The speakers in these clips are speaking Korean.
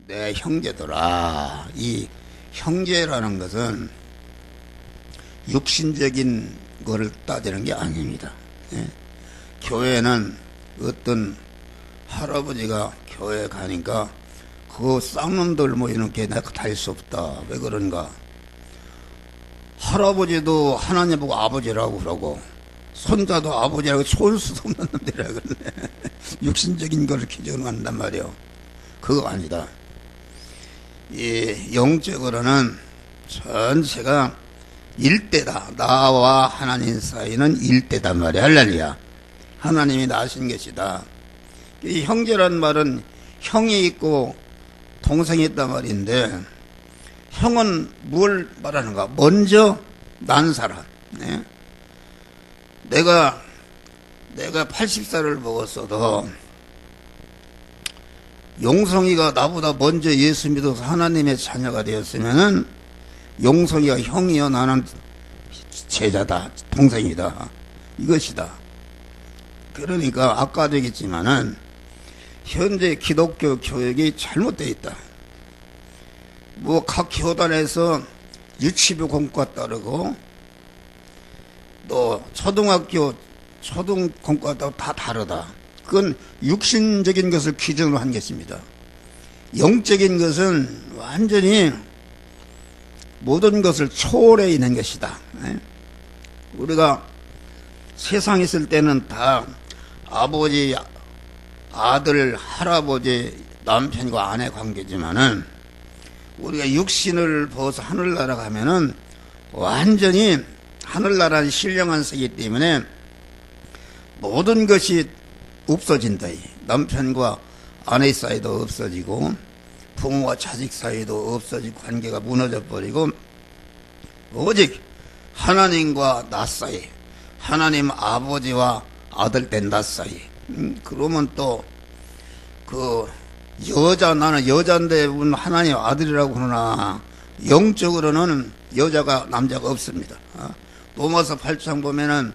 내 형제들아. 이 형제라는 것은 육신적인 거를 따지는 게 아닙니다. 예? 교회는 어떤 할아버지가 교회 가니까 그 쌍놈들 뭐 이렇게 내가 다닐 수 없다. 왜 그런가? 할아버지도 하나님 보고 아버지라고 그러고 손자도 아버지라고 쏠 수도 없는 놈들이라 그러네. 육신적인 거를 기준으로 한단 말이요. 그거 아니다. 이 영적으로는 전체가 일대다. 나와 하나님 사이는 일대단 말이야. 할렐루야. 하나님이 나신 것이다. 이 형제란 말은 형이 있고 동생이 있단 말인데, 형은 뭘 말하는가? 먼저 난 사람. 네? 내가 80살을 먹었어도 용성이가 나보다 먼저 예수 믿어서 하나님의 자녀가 되었으면은 용성이가 형이요, 나는 제자다, 동생이다, 이것이다. 그러니까 아까도 얘기했지만은 현재 기독교 교육이 잘못되어 있다. 뭐 각 교단에서 유치부 공과 따르고 또 초등학교 초등 공과 따르고 다 다르다. 그건 육신적인 것을 기준으로 한 것입니다. 영적인 것은 완전히 모든 것을 초월해 있는 것이다. 우리가 세상에 있을 때는 다 아버지, 아들, 할아버지, 남편과 아내 관계지만은 우리가 육신을 벗어 하늘나라 가면은 완전히 하늘나라는 신령한 세계이기 때문에 모든 것이 없어진다. 남편과 아내 사이도 없어지고 부모와 자식 사이도 없어지고 관계가 무너져 버리고 오직 하나님과 나 사이, 하나님 아버지와 아들 된 나 사이. 그러면 또 그 여자, 나는 여자인데 하나님 아들이라고 그러나 영적으로는 여자가 남자가 없습니다. 로마서 8장 보면은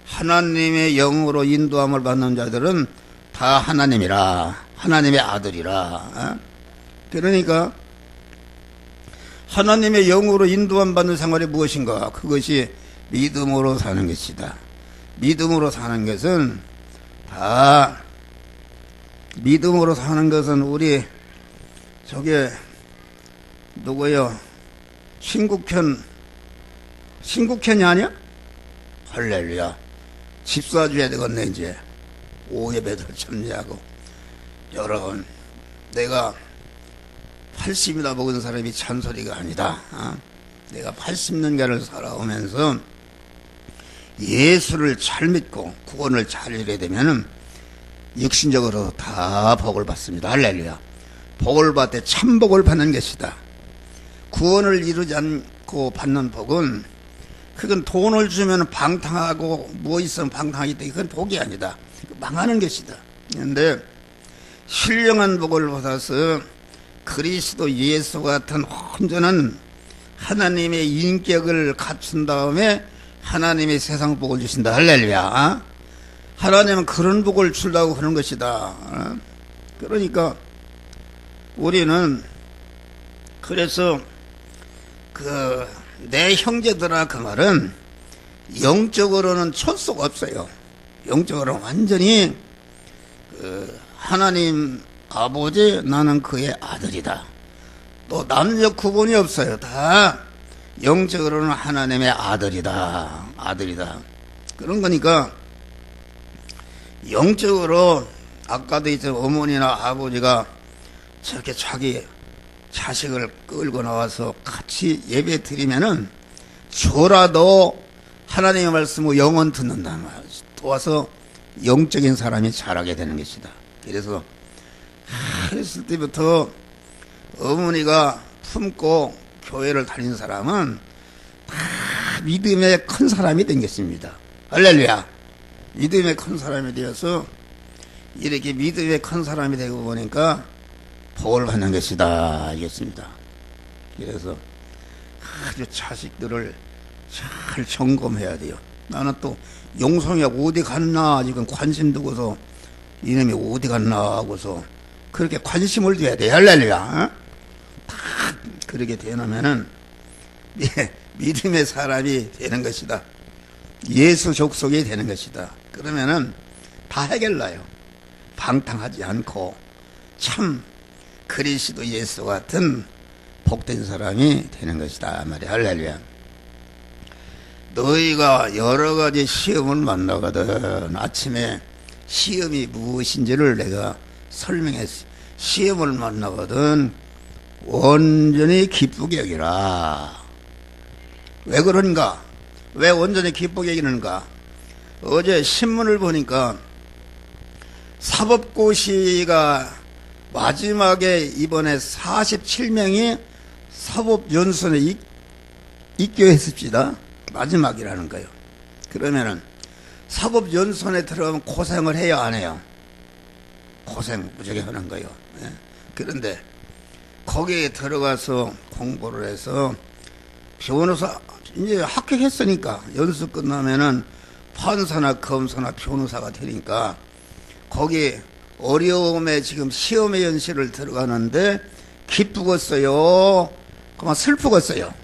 하나님의 영으로 인도함을 받는 자들은 다 하나님이라, 하나님의 아들이라. 그러니까 하나님의 영으로 인도함 받는 생활이 무엇인가? 그것이 믿음으로 사는 것이다. 믿음으로 사는 것은 다, 믿음으로 사는 것은 우리 저게 누구요? 신국현이 아니야? 할렐루야. 집 사줘야 되겠네. 이제 오예배들 참여하고. 여러분, 내가 80이나 먹은 사람이 잔소리가 아니다. 내가 80년간을 살아오면서 예수를 잘 믿고 구원을 잘 이루게 되면은 육신적으로 다 복을 받습니다. 할렐루야. 복을 받되 참복을 받는 것이다. 구원을 이루지 않고 받는 복은, 그건 돈을 주면 방탕하고 뭐 있으면 방탕하기 때문에 그건 복이 아니다. 망하는 것이다. 그런데 신령한 복을 받아서 그리스도 예수 같은 온전한 하나님의 인격을 갖춘 다음에 하나님의 세상 복을 주신다. 할렐루야. 하나님은 그런 복을 주려고 하는 것이다. 그러니까 우리는 그래서 내 형제들아, 그 말은 영적으로는 촌수가 없어요. 영적으로는 완전히 하나님 아버지, 나는 그의 아들이다. 또 남녀 구분이 없어요. 다 영적으로는 하나님의 아들이다. 아들이다. 그런 거니까 영적으로 아까도 있던 어머니나 아버지가 저렇게 자기 자식을 끌고 나와서 같이 예배 드리면은 저라도 하나님의 말씀을 영원 듣는다는 말이야. 도와서 영적인 사람이 자라게 되는 것이다. 그래서 그랬을 때부터 어머니가 품고 교회를 다닌 사람은 다 믿음의 큰 사람이 된 것입니다. 할렐루야. 믿음의 큰 사람이 되어서 이렇게 믿음의 큰 사람이 되고 보니까 복을 받는 것이다. 알겠습니다. 그래서 아주 자식들을 잘 점검해야 돼요. 나는 또 용성이가 어디 갔나 지금 관심 두고서 이놈이 어디 갔나 하고서 그렇게 관심을 둬야 돼. 할렐루야. 어? 다 그렇게 되놓으면은 믿음의 사람이 되는 것이다. 예수 족속이 되는 것이다. 그러면은 다 해결나요. 방탕하지 않고 참 그리스도 예수 같은 복된 사람이 되는 것이다 말이야. 할렐루야. 너희가 여러 가지 시험을 만나거든. 아침에 시험이 무엇인지를 내가 설명했어. 시험을 만나거든 온전히 기쁘게 여기라. 왜 그런가? 왜 온전히 기쁘게 여기는가? 어제 신문을 보니까 사법고시가 마지막에 이번에 47명이 사법연수원에 입교했습니다. 마지막이라는 거예요. 그러면은 사법연수원에 들어가면 고생을 해야 안 해요? 고생 무지하게 하는 거예요. 예? 그런데 거기에 들어가서 공부를 해서 변호사 이제 합격했으니까 연수 끝나면은 판사나 검사나 변호사가 되니까 거기 어려움에 지금 시험의 현실을 들어가는데 기쁘겠어요? 그만 슬프겠어요?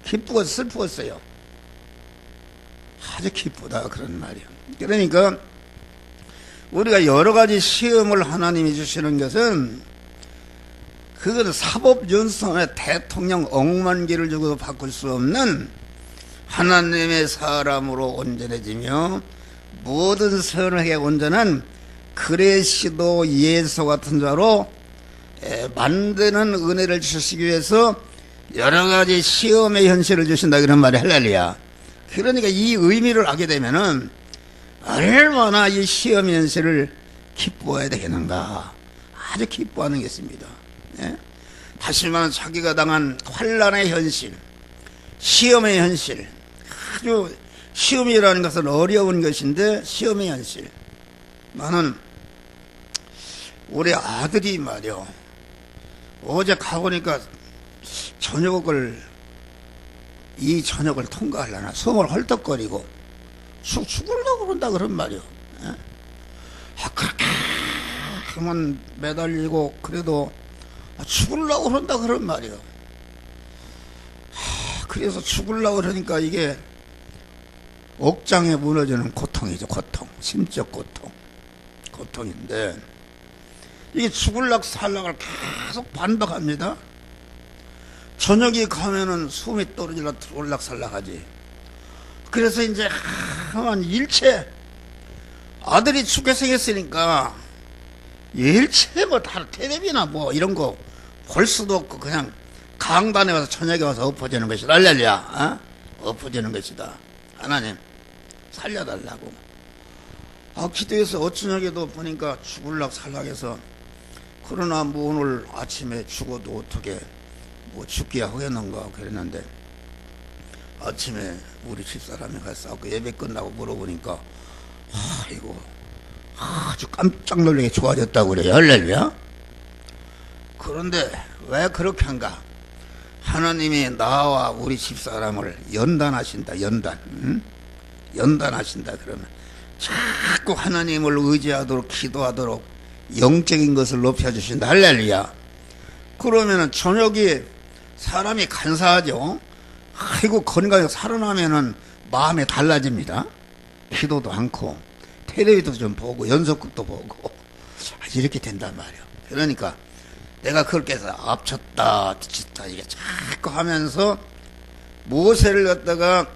기쁘고 슬프겠어요? 아주 기쁘다 그런 말이에요. 그러니까 우리가 여러 가지 시험을 하나님이 주시는 것은 그것은 사법연수원의 대통령 억만기를 주고도 바꿀 수 없는 하나님의 사람으로 온전해지며 모든 선하게 온전한 그리스도 예수 같은 자로 만드는 은혜를 주시기 위해서 여러 가지 시험의 현실을 주신다 그런 말이 할렐루야. 그러니까 이 의미를 알게 되면은 얼마나 이 시험 현실을 기뻐해야 되겠는가. 아주 기뻐하는 것입니다. 예? 다시 말하면 자기가 당한 환난의 현실, 시험의 현실, 아주 시험이라는 것은 어려운 것인데 시험의 현실. 나는 우리 아들이 말이요, 어제 가보니까 이 저녁을 통과하려나 숨을 헐떡거리고 죽으려고 그런다 그런 말이요. 예? 그렇게 하면 매달리고 그래도 죽으려고 그런다 그런 말이요. 그래서 죽으려고 그러니까 이게 억장에 무너지는 고통이죠. 고통, 심적 고통인데 이게 죽을락 살락을 계속 반복합니다. 저녁이 가면은 숨이 떨어질라 올락살락하지. 그래서 이제 한 일체 아들이 죽게 생겼으니까 일체 뭐 다 텔레비나 뭐 이런 거 볼 수도 없고 그냥 강단에 와서 저녁에 와서 엎어지는 것이다. 할렐루야. 엎어지는 것이다. 하나님 살려달라고. 기도해서 어쩌냐게도 보니까 죽을락 살락해서 그러나 뭐 오늘 아침에 죽어도 어떻게 뭐 죽기야 하겠는가 그랬는데 아침에 우리 집사람이 가서 예배 끝나고 물어보니까 이거 아주 깜짝 놀라게 좋아졌다고 그래요. 할렐루야. 그런데 왜 그렇게 한가? 하나님이 나와 우리 집사람을 연단하신다. 연단하신다. 그러면 자꾸 하나님을 의지하도록 기도하도록 영적인 것을 높여주신다. 할렐루야. 그러면은 저녁에 사람이 간사하죠. 아이고 건강하게 살아나면은 마음이 달라집니다. 기도도 않고 텔레비도 좀 보고 연속극도 보고 이렇게 된단 말이에요. 그러니까 내가 그렇게 해서 앞쳤다 뒤쳤다 이게 자꾸 하면서 모세를 갖다가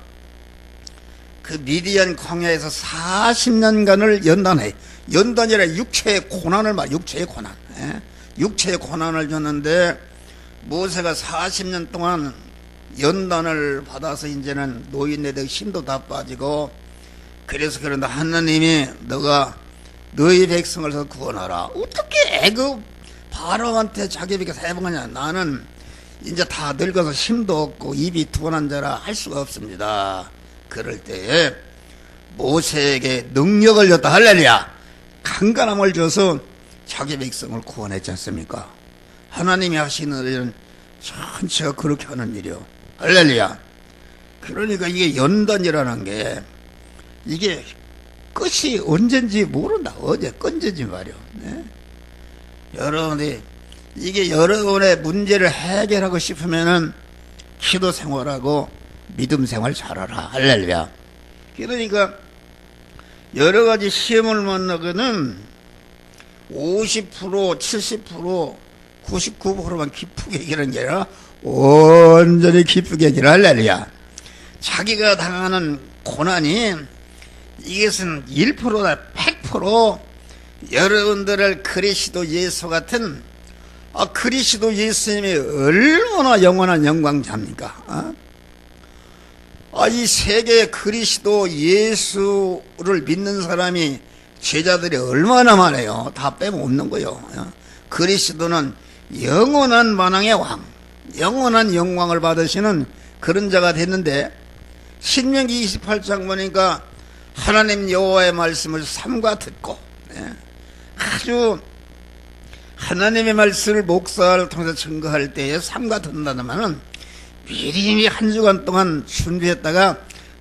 그 미디안 광야에서 40년간을 연단해. 연단이라 육체의 고난을 육체의 고난. 육체의 고난을 줬는데 모세가 40년 동안 연단을 받아서 이제는 노인네들 힘도 다 빠지고 그래서 그런데 하나님이 너가 너희 백성을 구원하라. 어떻게 그 바로한테 자기 백성 해보냐. 나는 이제 다 늙어서 힘도 없고 입이 둔한 자라 할 수가 없습니다. 그럴 때에 모세에게 능력을 줬다. 할렐루야. 강건함을 줘서 자기 백성을 구원했지 않습니까? 하나님이 하시는 일은 전체가 그렇게 하는 일이요. 할렐루야. 그러니까 이게 연단이라는 게 이게 끝이 언젠지 모른다. 어제 건전지 말이요. 네? 여러분이 이게 여러분의 문제를 해결하고 싶으면은 기도 생활하고 믿음 생활 잘하라. 할렐루야. 그러니까 여러 가지 시험을 만나거든 50%, 70%, 99%만 기쁘게 이기는 게 아니라 온전히 기쁘게 이기라. 할렐루야. 자기가 당하는 고난이 이것은 1%다 100% 여러분들을 그리스도 예수 같은 그리스도 예수님이 얼마나 영원한 영광자입니까? 이 세계에 그리스도 예수를 믿는 사람이 제자들이 얼마나 많아요. 다 빼먹는 거요. 그리스도는 영원한 만왕의 왕, 영원한 영광을 받으시는 그런 자가 됐는데 신명기 28장 보니까 하나님 여호와의 말씀을 삼가 듣고 아주 하나님의 말씀을 목사를 통해서 증거할 때에 삼가 듣는다면은 미리 한 주간 동안 준비했다가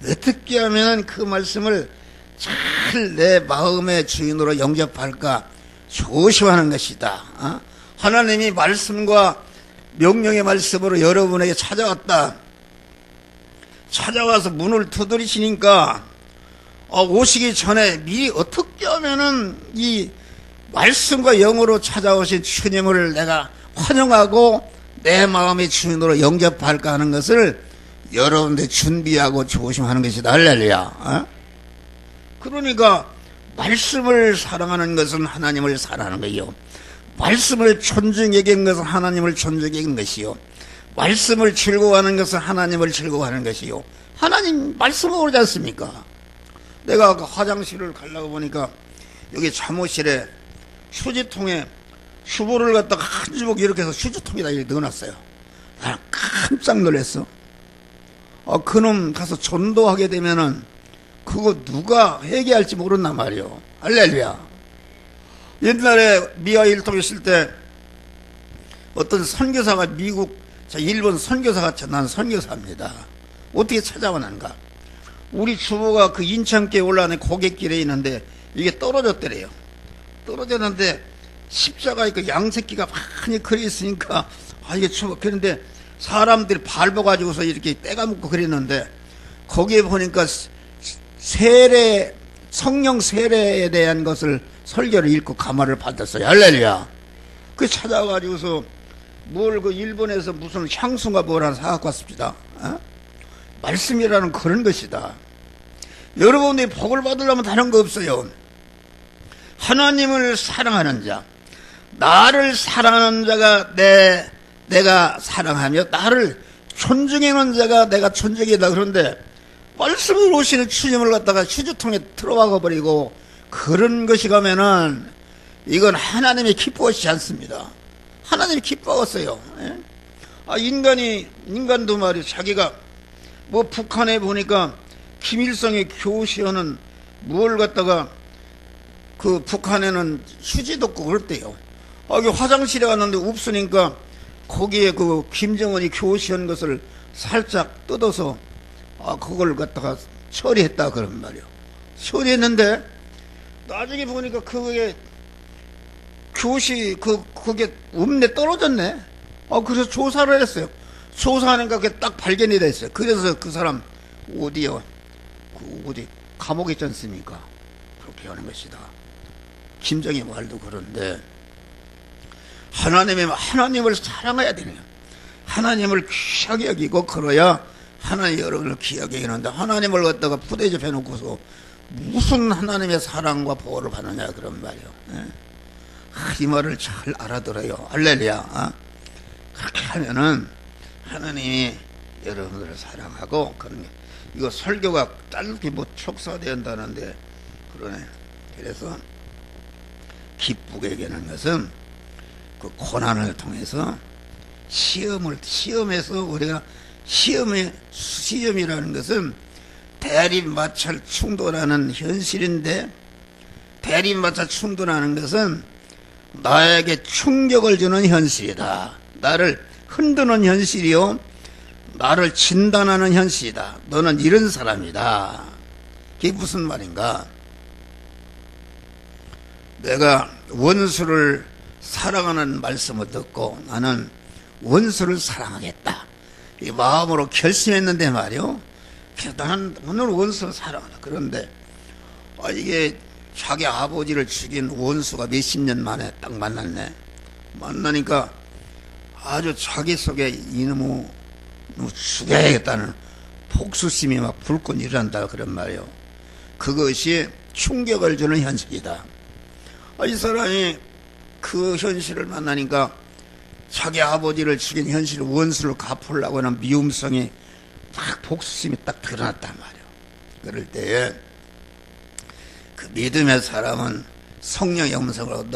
어떻게 하면 그 말씀을 잘 내 마음의 주인으로 영접할까 조심하는 것이다. 하나님이 말씀과 명령의 말씀으로 여러분에게 찾아왔다. 찾아와서 문을 두드리시니까 오시기 전에 미리 어떻게 하면은 이 말씀과 영으로 찾아오신 주님을 내가 환영하고 내 마음의 주인으로 영접할까 하는 것을 여러분들 준비하고 조심하는 것이다. 할렐루야. 그러니까 말씀을 사랑하는 것은 하나님을 사랑하는 것이요, 말씀을 존중히 여기는 것은 하나님을 존중히 여기는 것이요, 말씀을 즐거워하는 것은 하나님을 즐거워하는 것이요. 하나님 말씀을 오르지 않습니까? 내가 아까 화장실을 가려고 보니까 여기 잠옷실에 휴지통에 휴보를 갖다가 한 주먹 이렇게 해서 휴지통에다 이렇게 넣어놨어요. 나는 깜짝 놀랐어. 그놈 가서 전도하게 되면은 그거 누가 회개할지 모른단 말이요. 할렐루야. 옛날에 미아 일통 있을 때 어떤 선교사가 일본 선교사가 난 선교사입니다. 어떻게 찾아오는가? 우리 주부가 그 인천교에 올라가는 고갯길에 있는데 이게 떨어졌더래요. 떨어졌는데 십자가에 그 양새끼가 많이 그려 있으니까 이게 추워. 그런데 사람들이 밟아가지고서 이렇게 떼가 묻고 그랬는데 거기에 보니까 성령 세례에 대한 것을 설교를 읽고 감화를 받았어요. 할렐루야. 그 찾아가지고서 그 일본에서 무슨 향수가 뭘 하나 사갖고 왔습니다. 말씀이라는 그런 것이다. 여러분들이 복을 받으려면 다른 거 없어요. 하나님을 사랑하는 자, 나를 사랑하는 자가 내가 사랑하며 나를 존중하는 자가 내가 존중이다. 그런데 말씀을 오시는 주님을 갖다가 휴지통에 들어와 버리고 그런 것이 가면은 이건 하나님이 기뻐하시지 않습니다. 하나님이 기뻐했어요. 인간도 말이야. 자기가 북한에 보니까 김일성의 교시하는 뭘 갖다가 그 북한에는 휴지도 없고 그랬대요. 화장실에 갔는데 없으니까 거기에 그 김정은이 교시한 것을 살짝 뜯어서 그걸 갖다가 처리했다 그런 말이요. 처리했는데 나중에 보니까 그게 그게 없네, 떨어졌네. 그래서 조사를 했어요. 조사하니까 그게 딱 발견이 됐어요. 그래서 그 사람 어디 감옥에 있지 않습니까? 그렇게 하는 것이다. 김정희 말도 그런데 하나님을 사랑해야 되네요. 하나님을 귀하게 여기고 그래야 하나님 여러분을 귀하게 여기는데 하나님을 갖다가 부대접해 놓고서 무슨 하나님의 사랑과 보호를 받느냐 그런 말이요. 이 말을 잘 알아들어요. 할렐루야. 그렇게 하면은 하나님이 여러분들을 사랑하고 그런 게, 이거 설교가 짧게 촉사된다는데 그러네. 그래서 기쁘게 여기는 것은 그 고난을 통해서 시험에서 우리가 시험이라는 것은 대립마찰 충돌하는 현실인데, 대립마찰 충돌하는 것은 나에게 충격을 주는 현실이다. 나를 흔드는 현실이요, 나를 진단하는 현실이다. 너는 이런 사람이다. 그게 무슨 말인가? 내가 원수를 사랑하는 말씀을 듣고 나는 원수를 사랑하겠다 이 마음으로 결심했는데 말이요. 그래서 나는 오늘 원수를 사랑하라. 그런데 이게 자기 아버지를 죽인 원수가 몇십 년 만에 딱 만났네. 만나니까 아주 자기 속에 이놈을 죽여야겠다는 복수심이 막 불끈 일어난다 그런 말이에요. 그것이 충격을 주는 현실이다. 이 사람이 그 현실을 만나니까 자기 아버지를 죽인 현실 원수를 갚으려고 하는 미움성이 딱 복수심이 딱 드러났단 말이에요. 그럴 때에 그 믿음의 사람은 성령의 음성으로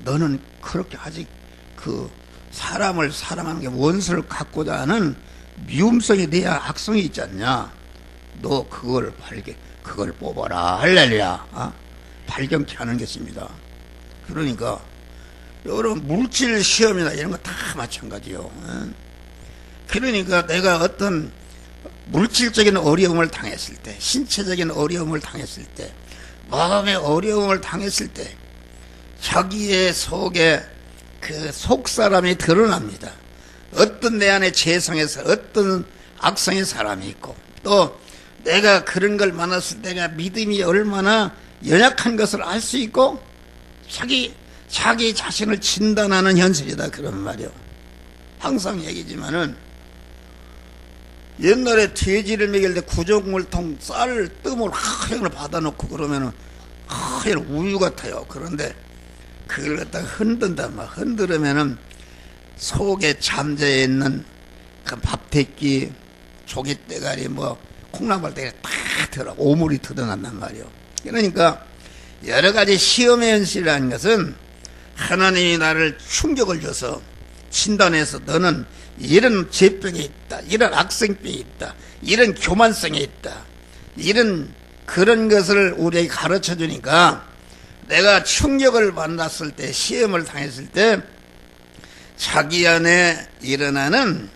너는 그렇게 아직 그 사람을 사랑하는 게 원수를 갖고자 하는 미움성에 대한 악성이 있지 않냐. 너 그걸 뽑아라. 할렐루야. 발견케 하는 것입니다. 그러니까 여러분 물질 시험이나 이런 거 다 마찬가지요. 그러니까 내가 어떤 물질적인 어려움을 당했을 때, 신체적인 어려움을 당했을 때, 마음의 어려움을 당했을 때 자기의 속에 그 속사람이 드러납니다. 어떤 내 안에 재성에서 어떤 악성의 사람이 있고, 또 내가 그런 걸 만났을 때 내가 믿음이 얼마나 연약한 것을 알 수 있고 자기 자신을 진단하는 현실이다 그런 말이요. 항상 얘기지만은 옛날에 돼지를 먹일 때 구조물통 쌀 뜸을 하얀을 받아놓고 그러면은 하얀 우유 같아요. 그런데 그걸 갖다가 흔든단 말. 흔들으면은 속에 잠재해 있는 그 밥대기, 조깃대가리, 콩나물대가리 다 들어 오물이 드러난단 말이에요. 그러니까 여러 가지 시험의 현실이라는 것은 하나님이 나를 충격을 줘서 진단해서 너는 이런 죄병이 있다, 이런 악성병이 있다, 이런 교만성이 있다, 이런 그런 것을 우리에게 가르쳐 주니까 내가 충격을 만났을 때, 시험을 당했을 때 자기 안에 일어나는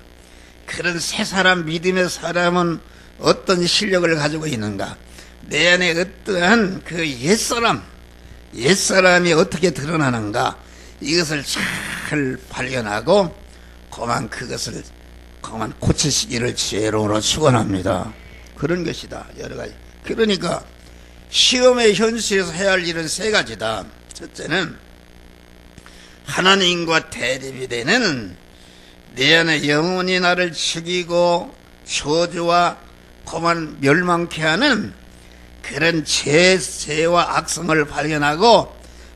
그런 새 사람, 믿음의 사람은 어떤 실력을 가지고 있는가, 내 안에 어떠한 그 옛사람이 어떻게 드러나는가, 이것을 잘 발견하고 그것을 고치시기를 주의로 축원합니다. 그런 것이다. 여러 가지. 그러니까 시험의 현실에서 해야 할 일은 세 가지다. 첫째는 하나님과 대립이 되는 내 안에 영혼이 나를 죽이고 저주와 고만 멸망케 하는 그런 죄와 악성을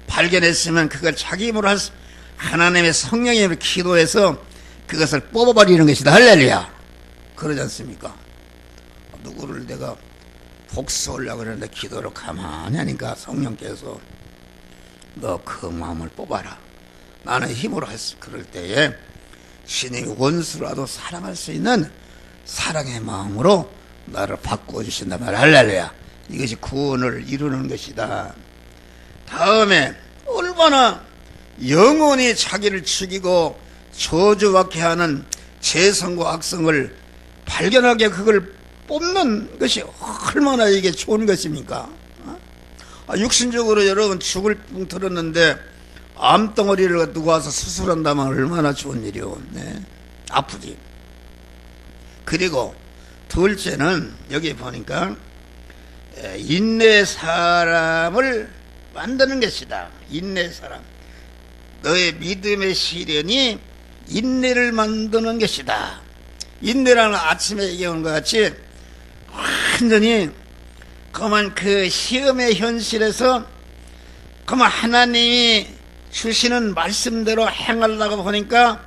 발견했으면 그걸 자기 힘으로 하나님의 성령의 힘으로 기도해서 그것을 뽑아버리는 것이다. 할렐루야. 그러지 않습니까? 누구를 내가 복수하려고 그러는데 기도를 가만히 하니까 성령께서 너 그 마음을 뽑아라. 나는 힘으로 했어. 그럴 때에 신이 원수라도 사랑할 수 있는 사랑의 마음으로 나를 바꾸어 주신단 말이야. 할렐루야. 이것이 구원을 이루는 것이다. 다음에 얼마나 영원히 자기를 죽이고 저주받게 하는 죄성과 악성을 발견하게 그걸 뽑는 것이 얼마나 이게 좋은 것입니까? 육신적으로 여러분 죽을 병 들었는데 암덩어리를 누가 와서 수술한다면 얼마나 좋은 일이오. 네. 아프지. 그리고 둘째는 여기 보니까 인내 사람을 만드는 것이다. 인내 사람. 너의 믿음의 시련이 인내를 만드는 것이다. 인내라는 아침에 얘기한 것 같이 완전히 그만 그 시험의 현실에서 그만 하나님이 주시는 말씀대로 행하려고 보니까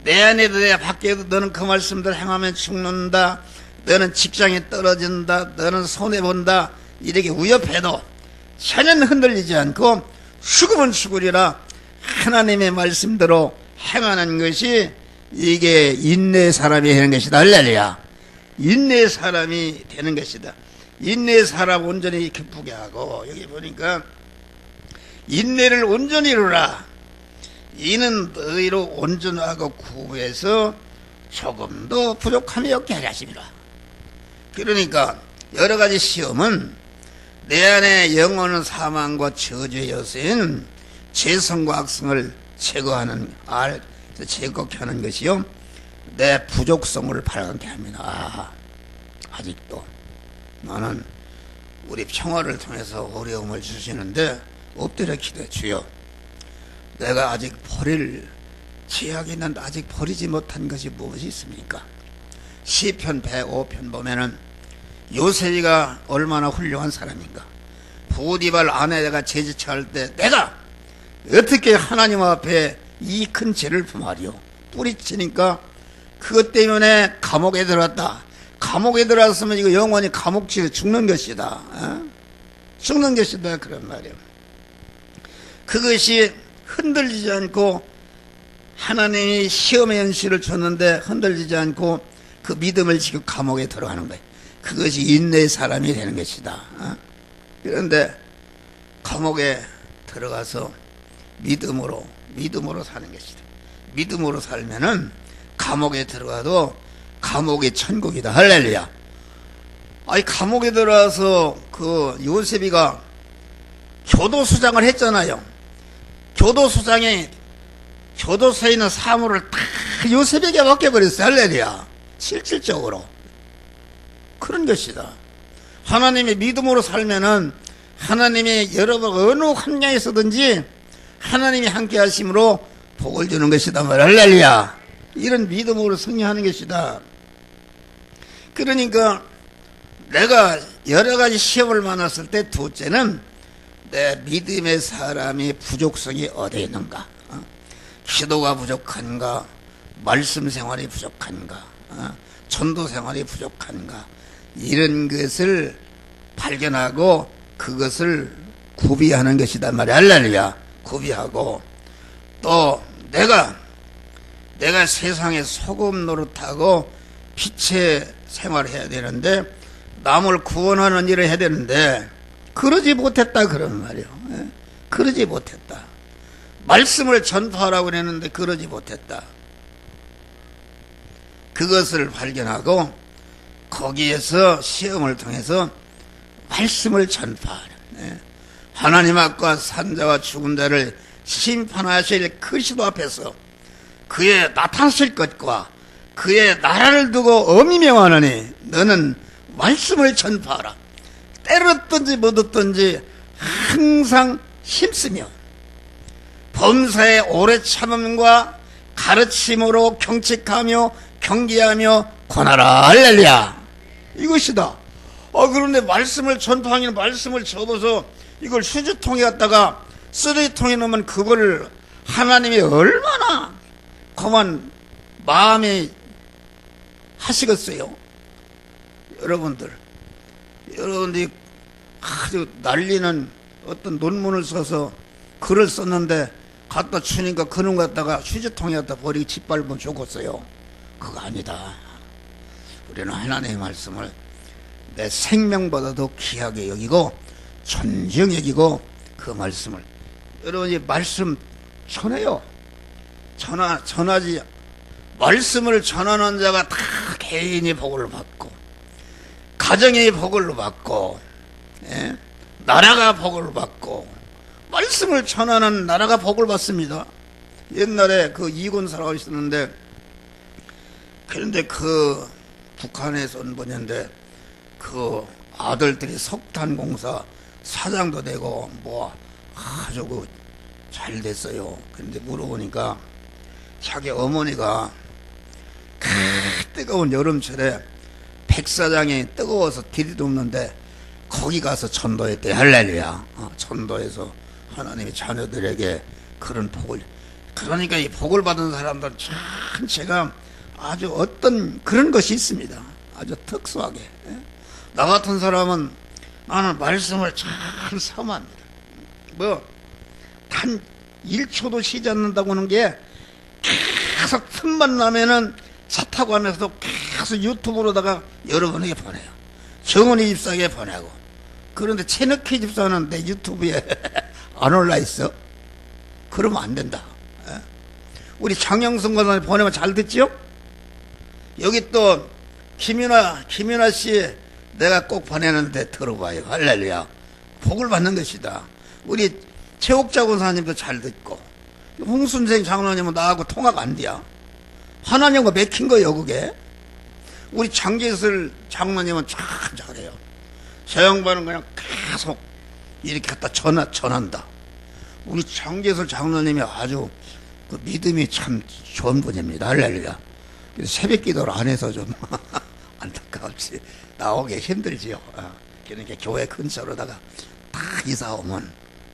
내 안에도 내 밖에도 너는 그 말씀대로 행하면 죽는다, 너는 직장에 떨어진다, 너는 손해본다, 이렇게 위협해도 전혀 흔들리지 않고 죽으면 죽으리라 하나님의 말씀대로 행하는 것이 이게 인내의 사람이 되는 것이다. 할렐루야. 인내의 사람이 되는 것이다. 인내의 사람 온전히 기쁘게 하고, 여기 보니까 인내를 온전히 이루라. 이는 너희로 온전하고 구해서 조금도 부족함이 없게 하려 하심이라. 그러니까 여러 가지 시험은 내 안에 영원한 사망과 저주의 여세인 죄성과 악성을 제거케 하는 것이요, 내 부족성을 발견케 합니다. 아직도 나는 우리 평화를 통해서 어려움을 주시는데 엎드려 기도해. 주여, 내가 아직 버릴 죄악이 있는데 아직 버리지 못한 것이 무엇이 있습니까? 시편 105편 보면은 요셉이가 얼마나 훌륭한 사람인가. 보디발 아내가 죄지체할 때 내가 어떻게 하나님 앞에 이 큰 죄를 품하리요. 뿌리치니까 그것 때문에 감옥에 들어갔다. 감옥에 들어갔으면 이거 영원히 감옥지에 죽는 것이다. 죽는 것이다. 그런 말이에요. 그것이 흔들리지 않고, 하나님이 시험의 현실을 줬는데 흔들리지 않고 그 믿음을 지키고 감옥에 들어가는 거예요. 그것이 인내의 사람이 되는 것이다. 그런데 감옥에 들어가서 믿음으로 사는 것이다. 믿음으로 살면은 감옥에 들어가도 감옥이 천국이다. 할렐루야. 감옥에 들어가서 그 요셉이가 교도소장을 했잖아요. 교도소장이 교도소에 있는 사물을 다 요셉에게 맡겨버렸어요. 할렐루야. 실질적으로 그런 것이다. 하나님의 믿음으로 살면은 하나님이 여러분 어느 환경에서든지 하나님이 함께 하심으로 복을 주는 것이다. 할렐루야. 이런 믿음으로 승리하는 것이다. 그러니까 내가 여러 가지 시험을 만났을 때 둘째는 내 믿음의 사람이 부족성이 어디에 있는가. 기도가 부족한가, 말씀 생활이 부족한가, 전도 생활이 부족한가, 이런 것을 발견하고 그것을 구비하는 것이다 말이야. 할렐루야. 구비하고, 또 내가 세상에 소금 노릇하고 빛의 생활을 해야 되는데, 남을 구원하는 일을 해야 되는데 그러지 못했다. 그런 말이에요. 그러지 못했다. 말씀을 전파하라고 그랬는데 그러지 못했다. 그것을 발견하고 거기에서 시험을 통해서 말씀을 전파하라. 하나님 앞과 산자와 죽은 자를 심판하실 그리스도 앞에서 그의 나타나실 것과 그의 나라를 두고 엄히 명하노니 너는 말씀을 전파하라. 때렸든지 못 얻든지 항상 힘쓰며 범사의 오래 참음과 가르침으로 경책하며 경계하며 권하라. 할렐루야. 이것이다. 그런데 말씀을 전파하기는 말씀을 접어서 이걸 휴지통에 갖다가 쓰레기통에 넣으면 그걸 하나님이 얼마나 그만 마음에 하시겠어요. 여러분들이 아주 난리는 어떤 논문을 써서 글을 썼는데 갖다 주니까 그놈 갖다가 휴지통에 갖다 버리고 짓밟으면 좋겠어요. 그거 아니다. 우리는 하나님의 말씀을 내 생명보다도 귀하게 여기고 존중 여기고 그 말씀을, 여러분이 말씀 전해요. 전하지. 말씀을 전하는 자가 다 개인이 복을 받고 가정의 복을 받고 나라가 복을 받고 말씀을 전하는 나라가 복을 받습니다. 옛날에 그 이군사라고 있었는데, 그런데 그 북한에서 온 분인데 그 아들들이 석탄공사 사장도 되고 뭐 아주 잘 됐어요. 그런데 물어보니까 자기 어머니가 그 뜨거운 여름철에 백사장이 뜨거워서 디디도 없는데 거기 가서 전도했대. 할렐루야. 전도해서 하나님이 자녀들에게 그런 복을, 그러니까 이 복을 받은 사람들 전체가 아주 어떤 그런 것이 있습니다. 아주 특수하게. 나 같은 사람은 나는 말씀을 참 사모합니다. 단 1초도 쉬지 않는다고 하는 게 계속 틈만 나면은 차 타고 가면서도 계속 유튜브로다가 여러분에게 보내요. 정은희 집사에게 보내고. 그런데 최넣기 집사는 내 유튜브에 안 올라 있어. 그러면 안 된다. 우리 장영선 권사님 보내면 잘 듣지요? 여기 또 김윤아 씨 내가 꼭 보내는데 들어봐요. 할렐루야. 복을 받는 것이다. 우리 최옥자 권사님도 잘 듣고, 홍순생 장로님은 나하고 통화가 안 돼요. 하나님과 맥힌 거예요, 그게. 우리 장계슬 장로님은 참 잘해요. 저 양반은 그냥 계속 이렇게 갖다 전한다. 우리 장계슬 장로님이 아주 그 믿음이 참 좋은 분입니다. 할렐루야. 그래서 새벽 기도를 안 해서 좀 안타까웠지. 나오기 힘들지요. 그러니까 교회 근처로다가 다 이사 오면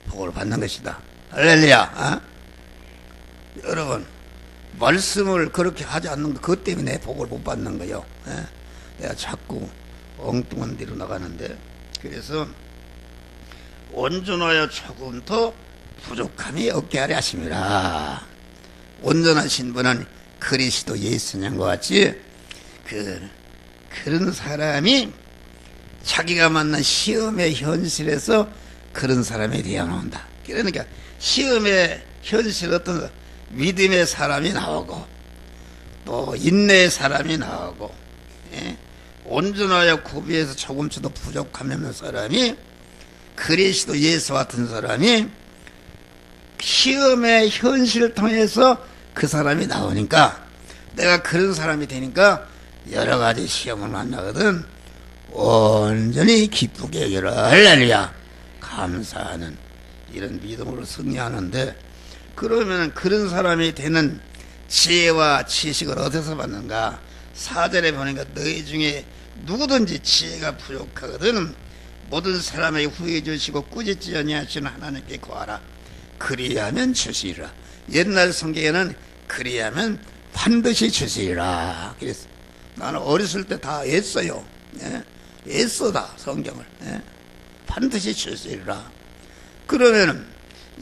복을 받는 것이다. 할렐루야. 여러분, 말씀을 그렇게 하지 않는 거, 그것 때문에 복을 못 받는 거요. 내가 자꾸 엉뚱한 데로 나가는데, 그래서 온전하여 조금 더 부족함이 없게 하려 하심이라. 온전하신 분은 그리스도 예수님과 같이 그런 사람이 자기가 만난 시험의 현실에서 그런 사람이 되어 나온다. 그러니까 시험의 현실, 어떤 믿음의 사람이 나오고 또 인내의 사람이 나오고, 온전하여 구비해서 조금씩 더 부족함이 없는 사람이, 그리스도 예수 같은 사람이 시험의 현실을 통해서 그 사람이 나오니까, 내가 그런 사람이 되니까 여러 가지 시험을 만나거든 온전히 기쁘게 여겨라. 할렐루야. 감사하는 이런 믿음으로 승리하는데, 그러면 그런 사람이 되는 지혜와 지식을 어디서 받는가? 4절에 보니까 너희 중에 누구든지 지혜가 부족하거든 모든 사람에게 후해 주시고 꾸짖지 아니하시는 하나님께 구하라. 그리하면 주시리라. 옛날 성경에는 그리하면 반드시 주시리라. 그래서 나는 어렸을 때 다 애써요. 애써다 성경을. 반드시 주시리라. 그러면은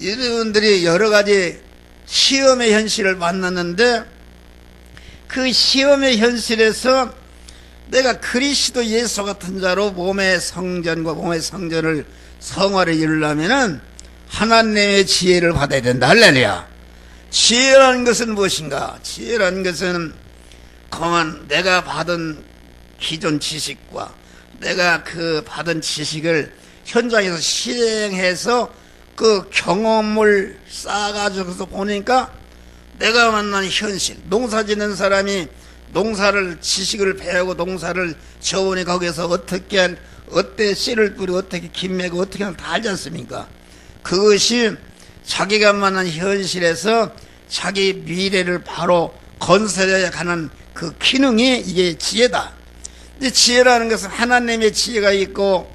여러분들이 여러 가지 시험의 현실을 만났는데, 그 시험의 현실에서 내가 그리스도 예수 같은 자로 몸의 성전과 몸의 성전을 성화를 이루려면은 하나님의 지혜를 받아야 된다. 할렐루야. 지혜라는 것은 무엇인가? 지혜라는 것은 그만 내가 받은 기존 지식과 내가 그 받은 지식을 현장에서 실행해서 그 경험을 쌓아가지고서 보니까 내가 만난 현실, 농사 짓는 사람이 농사를 지식을 배우고 농사를 져오니 거기서 어때 씨를 뿌리고 어떻게 김매고 어떻게 하면 다 알지 않습니까? 그것이 자기가 만난 현실에서 자기 미래를 바로 건설해 가는 그 기능이 이게 지혜다. 근데 지혜라는 것은 하나님의 지혜가 있고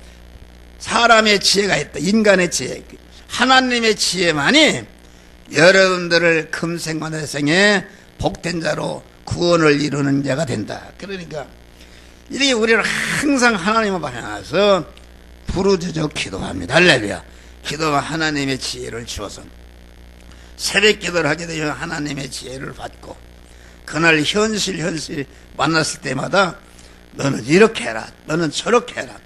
사람의 지혜가 있다. 인간의 지혜. 하나님의 지혜만이 여러분들을 금생과 내생에 복된 자로 구원을 이루는 자가 된다. 그러니까 이렇게 우리는 항상 하나님을 바라서 부르짖어 기도합니다. 할렐루야. 기도가 하나님의 지혜를 주어서 새벽 기도를 하게 되면 하나님의 지혜를 받고, 그날 현실 만났을 때마다 너는 이렇게 해라, 너는 저렇게 해라,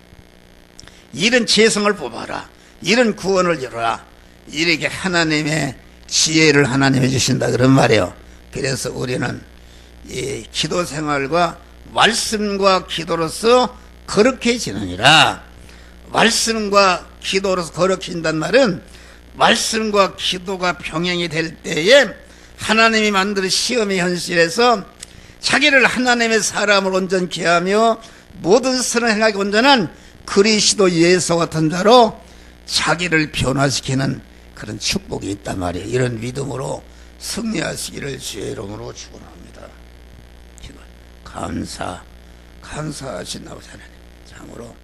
이런 재성을 뽑아라, 이런 구원을 이루라, 이렇게 하나님의 지혜를 하나님이 주신다 그런 말이에요. 그래서 우리는 이 기도 생활과 말씀과 기도로서 거룩해지느니라. 말씀과 기도로서 거룩해진단 말은 말씀과 기도가 병행이 될 때에 하나님이 만드는 시험의 현실에서 자기를 하나님의 사람을 온전케 하며 모든 선을 행하기 온전한 그리스도 예수 같은 자로 자기를 변화시키는 그런 축복이 있단 말이에요. 이런 믿음으로 승리하시기를 주의 이름으로 축원합니다. 감사하신 아버지 하나님, 참으로